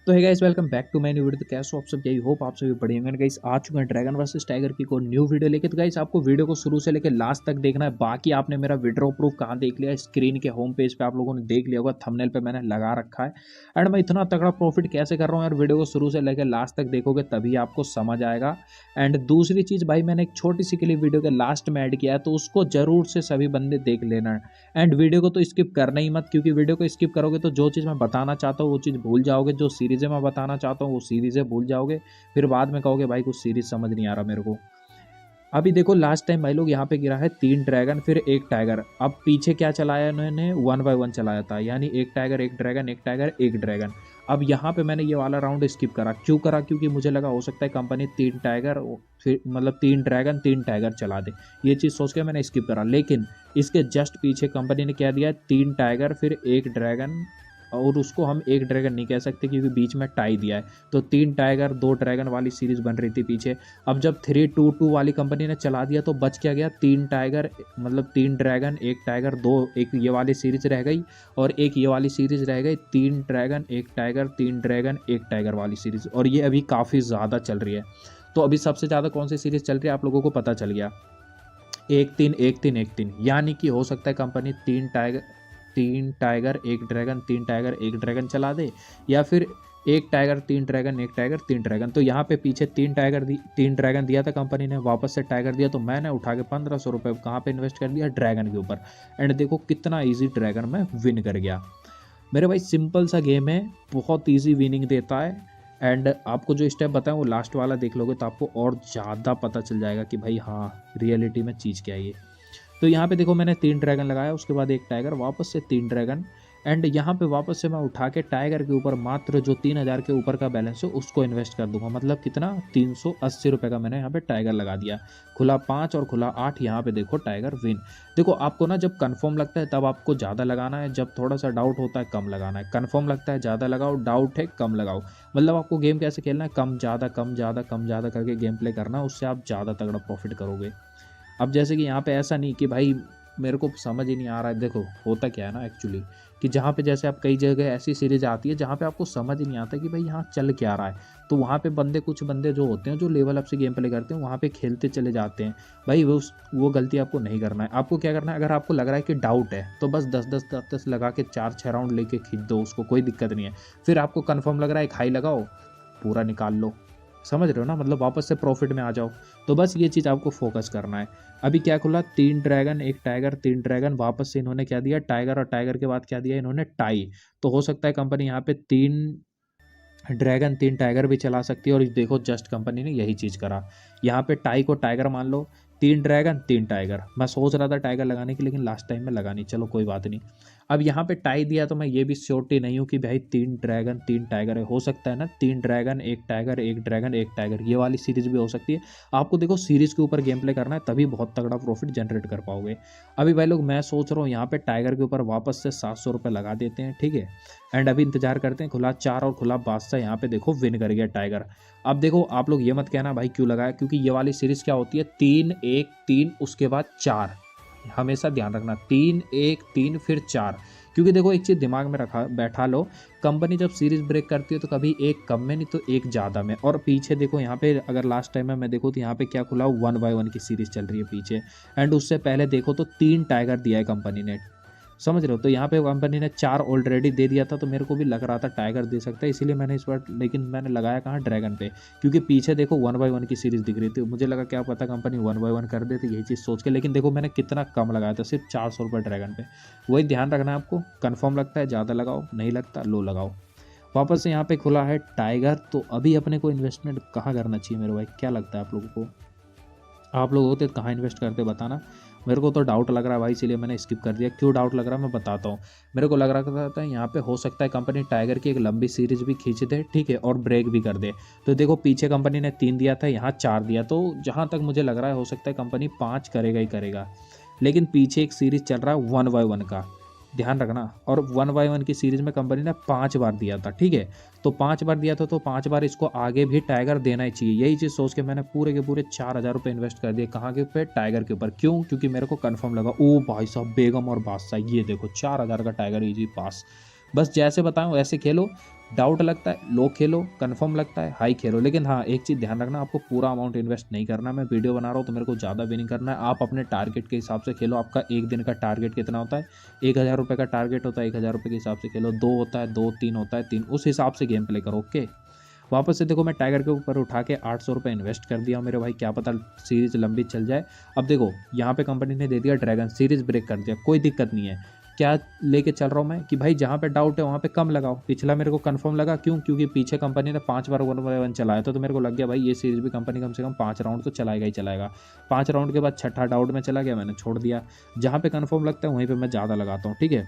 तो है guys, welcome back to my new video. तो कैसे हो आप सब? यही होप आप सभी बढ़िया होंगे। गाइस आ चुके हैं ड्रैगन वर्सेस टाइगर की कोई न्यू वीडियो लेके। तो गाइस आपको वीडियो को शुरू से लेकर लास्ट तक देखना है। बाकी आपने मेरा विड्रॉ प्रूफ कहाँ देख लिया, स्क्रीन के होम पेज पे आप लोगों ने देख लिया होगा, थंबनेल पे मैंने लगा रखा है। एंड मैं इतना तगड़ा प्रॉफिट कैसे कर रहा हूँ यार, वीडियो को शुरू से लेकर लास्ट तक देखोगे तभी आपको समझ आएगा। एंड दूसरी चीज़ भाई, मैंने एक छोटी सी क्लिप वीडियो के लास्ट में ऐड किया है, तो उसको जरूर से सभी बंदे देख लेना है। एंड वीडियो को तो स्किप करना ही मत, क्योंकि वीडियो को स्किप करोगे तो जो चीज़ मैं बताना चाहता हूँ वो चीज़ भूल जाओगे, जो सीरीज़ें मैं बताना चाहता हूँ वो सीरीज़ें भूल जाओगे। फिर बाद में कहोगे भाई कुछ सीरीज़ समझ नहीं आ रहा मेरे को। अभी देखो लास्ट टाइम भाई लोग यहाँ पे गिरा है 3 ड्रैगन फिर 1 टाइगर। अब पीछे क्या चलाया इन्होंने, 1 बाय 1 चलाया था, यानी 1 टाइगर 1 ड्रैगन 1 टाइगर 1 ड्रैगन। अब यहाँ पे मैंने ये वाला राउंड स्किप करा। क्यों करा? क्योंकि मुझे लगा हो सकता है कंपनी 3 टाइगर फिर मतलब 3 ड्रैगन 3 टाइगर चला दे, ये चीज़ सोच के मैंने स्किप करा। लेकिन इसके जस्ट पीछे कंपनी ने क्या दिया, 3 टाइगर फिर 1 ड्रैगन, और उसको हम 1 ड्रैगन नहीं कह सकते क्योंकि बीच में टाई दिया है। तो 3 टाइगर 2 ड्रैगन वाली सीरीज बन रही थी पीछे। अब जब 3-2-2 वाली कंपनी ने चला दिया तो बच क्या गया, 3 टाइगर मतलब 3 ड्रैगन 1 टाइगर 2, एक ये वाली सीरीज रह गई और एक ये वाली सीरीज रह गई, 3 ड्रैगन 1 टाइगर 3 ड्रैगन 1 टाइगर वाली सीरीज। और ये अभी काफ़ी ज़्यादा चल रही है। तो अभी सबसे ज़्यादा कौन सी सीरीज चल रही है आप लोगों को पता चल गया, 1-3-1-3-1-3। यानी कि हो सकता है company 3 tiger 1 dragon 3 tiger 1 dragon चला दे, या फिर 1 टाइगर 3 ड्रैगन 1 टाइगर 3 ड्रैगन। तो यहाँ पे पीछे 3 ड्रैगन दिया था कंपनी ने, वापस से टाइगर दिया, तो मैंने उठा के 1500 रुपये कहाँ पे इन्वेस्ट कर दिया, ड्रैगन के ऊपर। एंड देखो कितना ईजी ड्रैगन में विन कर गया मेरे भाई। सिंपल सा गेम है, बहुत ईजी विनिंग देता है। एंड आपको जो स्टेप बताएं वो लास्ट वाला देख लोगे तो आपको और ज़्यादा पता चल जाएगा कि भाई हाँ रियलिटी में चीज़ क्या है ये। तो यहाँ पे देखो मैंने 3 ड्रैगन लगाया, उसके बाद 1 टाइगर, वापस से 3 ड्रैगन। एंड यहाँ पे वापस से मैं उठा के टाइगर के ऊपर मात्र जो 3000 के ऊपर का बैलेंस है उसको इन्वेस्ट कर दूंगा। मतलब कितना, 380 रुपये का मैंने यहाँ पे टाइगर लगा दिया। खुला 5 और खुला 8, यहाँ पे देखो टाइगर विन। देखो आपको ना जब कंफर्म लगता है तब आपको ज़्यादा लगाना है, जब थोड़ा सा डाउट होता है कम लगाना है। कंफर्म लगता है ज़्यादा लगाओ, डाउट है कम लगाओ। मतलब आपको गेम कैसे खेलना है, कम ज़्यादा कम ज़्यादा कम ज़्यादा करके गेम प्ले करना, उससे आप ज़्यादा तगड़ा प्रॉफिट करोगे। अब जैसे कि यहाँ पे ऐसा नहीं कि भाई मेरे को समझ ही नहीं आ रहा है। देखो होता क्या है ना एक्चुअली, कि जहाँ पे जैसे आप कई जगह ऐसी सीरीज आती है जहाँ पे आपको समझ ही नहीं आता कि भाई यहाँ चल क्या रहा है, तो वहाँ पे कुछ बंदे जो होते हैं जो लेवल अप से गेम प्ले करते हैं वहाँ पे खेलते चले जाते हैं। भाई वो गलती आपको नहीं करना है। आपको क्या करना है, अगर आपको लग रहा है कि डाउट है तो बस 10-10 लगा के 4-6 राउंड लेके खींच दो उसको, कोई दिक्कत नहीं है। फिर आपको कन्फर्म लग रहा है, एक हाई लगाओ, पूरा निकाल लो। समझ रहे हो ना, मतलब वापस से प्रॉफिट में आ जाओ। तो बस ये चीज़ आपको फोकस करना है। अभी क्या खुला, 3 ड्रैगन 1 टाइगर 3 ड्रैगन, वापस से इन्होंने क्या दिया, टाइगर, और टाइगर के बाद क्या दिया इन्होंने, टाई। तो हो सकता है कंपनी यहाँ पे 3 ड्रैगन 3 टाइगर भी चला सकती है, और देखो जस्ट कंपनी ने यही चीज़ करा। यहाँ पे टाई को टाइगर मान लो, 3 ड्रैगन 3 टाइगर। मैं सोच रहा था टाइगर लगाने की, लेकिन लास्ट टाइम में लगा नहीं, चलो कोई बात नहीं। अब यहाँ पे टाई दिया तो मैं ये भी श्योरिटी नहीं हूँ कि भाई 3 ड्रैगन 3 टाइगर है। हो सकता है ना 3 ड्रैगन 1 टाइगर 1 ड्रैगन 1 टाइगर, ये वाली सीरीज भी हो सकती है। आपको देखो सीरीज के ऊपर गेम प्ले करना है, तभी बहुत तगड़ा प्रॉफिट जनरेट कर पाओगे। अभी भाई लोग मैं सोच रहा हूँ यहाँ पे टाइगर के ऊपर वापस से 700 रुपये लगा देते हैं, ठीक है। एंड अभी इंतजार करते हैं, खुला 4 और खुला बादशाह, यहाँ पे देखो विन कर गया टाइगर। अब देखो आप लोग ये मत कहना भाई क्यों लगाया, क्योंकि ये वाली सीरीज क्या होती है, 3-1-3 उसके बाद 4। हमेशा ध्यान रखना 3-1-3 फिर 4। क्योंकि देखो एक चीज़ दिमाग में रखा बैठा लो, कंपनी जब सीरीज ब्रेक करती है तो कभी एक कम में नहीं तो एक ज़्यादा में। और पीछे देखो यहाँ पे अगर लास्ट टाइम में मैं देखूँ तो यहाँ पे क्या खुला, 1 बाय 1 की सीरीज चल रही है पीछे। एंड उससे पहले देखो तो 3 टाइगर दिया है कंपनी ने, समझ रहे हो। तो यहाँ पे कंपनी ने 4 ऑलरेडी दे दिया था, तो मेरे को भी लग रहा था टाइगर दे सकता है, इसीलिए मैंने इस बार, लेकिन मैंने लगाया कहाँ, ड्रैगन पे। क्योंकि पीछे देखो 1 बाय 1 की सीरीज दिख रही थी, मुझे लगा क्या पता कंपनी 1 बाय 1 कर देती, यही चीज़ सोच के। लेकिन देखो मैंने कितना कम लगाया था, सिर्फ 400 रुपये ड्रैगन पे। वही ध्यान रखना है आपको, कन्फर्म लगता है ज़्यादा लगाओ, नहीं लगता लो लगाओ। वापस से यहाँ पे खुला है टाइगर। तो अभी अपने को इन्वेस्टमेंट कहाँ करना चाहिए मेरे भाई, क्या लगता है आप लोगों को? आप लोग होते कहाँ इन्वेस्ट करते बताना। मेरे को तो डाउट लग रहा है भाई, इसीलिए मैंने स्किप कर दिया। क्यों डाउट लग रहा है मैं बताता हूँ। मेरे को लग रहा था यहाँ पे हो सकता है कंपनी टाइगर की एक लंबी सीरीज भी खींच दे, ठीक है, और ब्रेक भी कर दे। तो देखो पीछे कंपनी ने 3 दिया था, यहाँ 4 दिया, तो जहाँ तक मुझे लग रहा है हो सकता है कंपनी 5 करेगा ही करेगा। लेकिन पीछे एक सीरीज चल रहा है 1 बाय 1 का, ध्यान रखना। और 1 बाय 1 की सीरीज में कंपनी ने 5 बार दिया था, ठीक है। तो 5 बार दिया था तो 5 बार इसको आगे भी टाइगर देना ही चाहिए। यही चीज़ सोच के मैंने पूरे के पूरे 4000 रुपये इन्वेस्ट कर दिए। कहाँ के पे, टाइगर के ऊपर। क्यों? क्योंकि मेरे को कंफर्म लगा, ओ भाई साहब बेगम और बादशाह, ये देखो 4000 का टाइगर इजी पास। बस जैसे बताऊँ वैसे खेलो, डाउट लगता है लो खेलो, कंफर्म लगता है हाई खेलो। लेकिन हाँ, एक चीज़ ध्यान रखना, आपको पूरा अमाउंट इन्वेस्ट नहीं करना। मैं वीडियो बना रहा हूँ तो मेरे को ज़्यादा भी नहीं करना है। आप अपने टारगेट के हिसाब से खेलो। आपका एक दिन का टारगेट कितना होता है? 1,000 रुपये का टारगेट होता है, 1,000 रुपये के हिसाब से खेलो। 2 होता है 2, 3 होता है 3, उस हिसाब से गेम प्ले करो। ओके, वापस से देखो, मैं टाइगर के ऊपर उठा के 800 रुपये इन्वेस्ट कर दिया मेरे भाई, क्या पता सीरीज लंबी चल जाए। अब देखो यहाँ पे कंपनी ने दे दिया ड्रैगन, सीरीज ब्रेक कर दिया, कोई दिक्कत नहीं है। क्या लेके चल रहा हूँ मैं कि भाई जहाँ पे डाउट है वहाँ पे कम लगाओ। पिछला मेरे को कंफर्म लगा, क्यों? क्योंकि पीछे कंपनी ने 5 बार 1/1 चलाया था, तो मेरे को लग गया भाई ये सीरीज भी कंपनी कम से कम 5 राउंड तो चलाएगा ही चलाएगा। 5 राउंड के बाद छठा डाउट में चला गया, मैंने छोड़ दिया। जहाँ पे कंफर्म लगता है वहीं पर मैं ज़्यादा लगाता हूँ, ठीक है।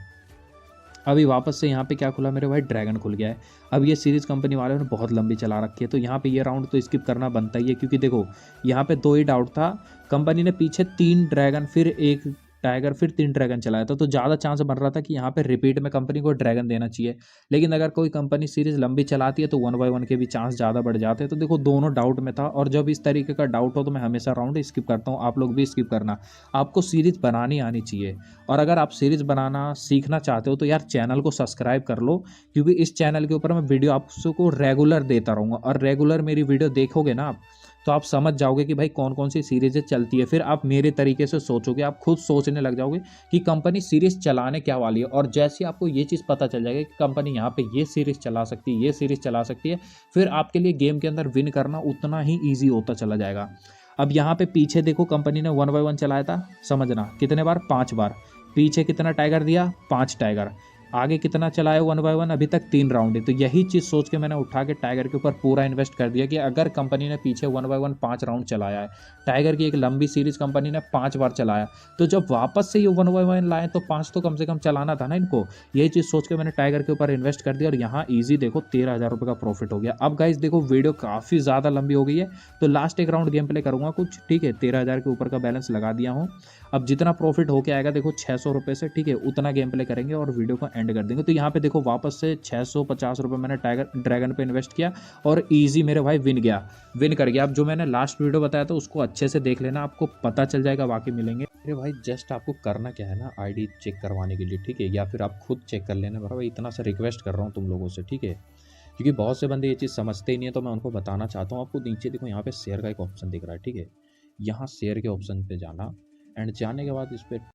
अभी वापस से यहाँ पे क्या खुला मेरे भाई? ड्रैगन खुल गया है। अब ये सीरीज़ कंपनी वालों ने बहुत लंबी चला रखी है, तो यहाँ पे ये राउंड तो स्किप करना बनता ही है, क्योंकि देखो यहाँ पे 2 ही डाउट था। कंपनी ने पीछे 3 ड्रैगन फिर 1 टाइगर फिर 3 ड्रैगन चलाया था, तो ज़्यादा चांस बन रहा था कि यहाँ पे रिपीट में कंपनी को ड्रैगन देना चाहिए। लेकिन अगर कोई कंपनी सीरीज़ लंबी चलाती है तो 1/1 के भी चांस ज़्यादा बढ़ जाते हैं। तो देखो दोनों डाउट में था, और जब इस तरीके का डाउट हो तो मैं हमेशा राउंड स्किप करता हूँ। आप लोग भी स्किप करना। आपको सीरीज़ बनानी आनी चाहिए, और अगर आप सीरीज़ बनाना सीखना चाहते हो तो यार चैनल को सब्सक्राइब कर लो, क्योंकि इस चैनल के ऊपर मैं वीडियो आपको रेगुलर देता रहूँगा। और रेगुलर मेरी वीडियो देखोगे ना आप, तो आप समझ जाओगे कि भाई कौन कौन सी सीरीज़ें चलती है। फिर आप मेरे तरीके से सोचोगे, आप खुद सोचने लग जाओगे कि कंपनी सीरीज़ चलाने क्या वाली है। और जैसे आपको ये चीज़ पता चल जाएगा कि कंपनी यहाँ पे ये सीरीज़ चला सकती है, ये सीरीज़ चला सकती है, फिर आपके लिए गेम के अंदर विन करना उतना ही ईजी होता चला जाएगा। अब यहाँ पे पीछे देखो, कंपनी ने 1/1 चलाया था, समझना कितने बार? 5 बार। पीछे कितना टाइगर दिया? 5 टाइगर। आगे कितना चलाया 1/1? अभी तक 3 राउंड है। तो यही चीज़ सोच के मैंने उठा के टाइगर के ऊपर पूरा इन्वेस्ट कर दिया कि अगर कंपनी ने पीछे 1/1 5 राउंड चलाया है, टाइगर की एक लंबी सीरीज कंपनी ने 5 बार चलाया, तो जब वापस से ये 1/1 लाए तो 5 तो कम से कम चलाना था ना इनको। यही चीज़ सोच के मैंने टाइगर के ऊपर इन्वेस्ट कर दिया, और यहाँ ईजी देखो 13,000 रुपये का प्रॉफिट हो गया। अब गाइस देखो, वीडियो काफ़ी ज़्यादा लंबी हो गई है, तो लास्ट एक राउंड गेम प्ले करूँगा कुछ, ठीक है। 13,000 के ऊपर का बैलेंस लगा दिया हूँ। अब जितना प्रॉफिट होके आएगा देखो 600 रुपये से, ठीक है, उतना गेम प्ले करेंगे और वीडियो को एंड कर देंगे। तो यहाँ पे देखो वापस से 650 रुपये मैंने टाइगर ड्रैगन पे इन्वेस्ट किया, और ईजी मेरे भाई विन कर गया। अब जो मैंने लास्ट वीडियो बताया था उसको अच्छे से देख लेना, आपको पता चल जाएगा वाकई मिलेंगे। अरे भाई जस्ट आपको करना क्या है ना, आईडी चेक करवाने के लिए, ठीक है, या फिर आप खुद चेक कर लेना। भाई इतना सा रिक्वेस्ट कर रहा हूँ तुम लोगों से, ठीक है, क्योंकि बहुत से बंदे ये चीज़ समझते ही नहीं है, तो मैं उनको बताना चाहता हूँ। आपको नीचे देखो यहाँ पे शेयर का एक ऑप्शन दिख रहा है, ठीक है, यहाँ शेयर के ऑप्शन पे जाना, एंड जाने के बाद इस पर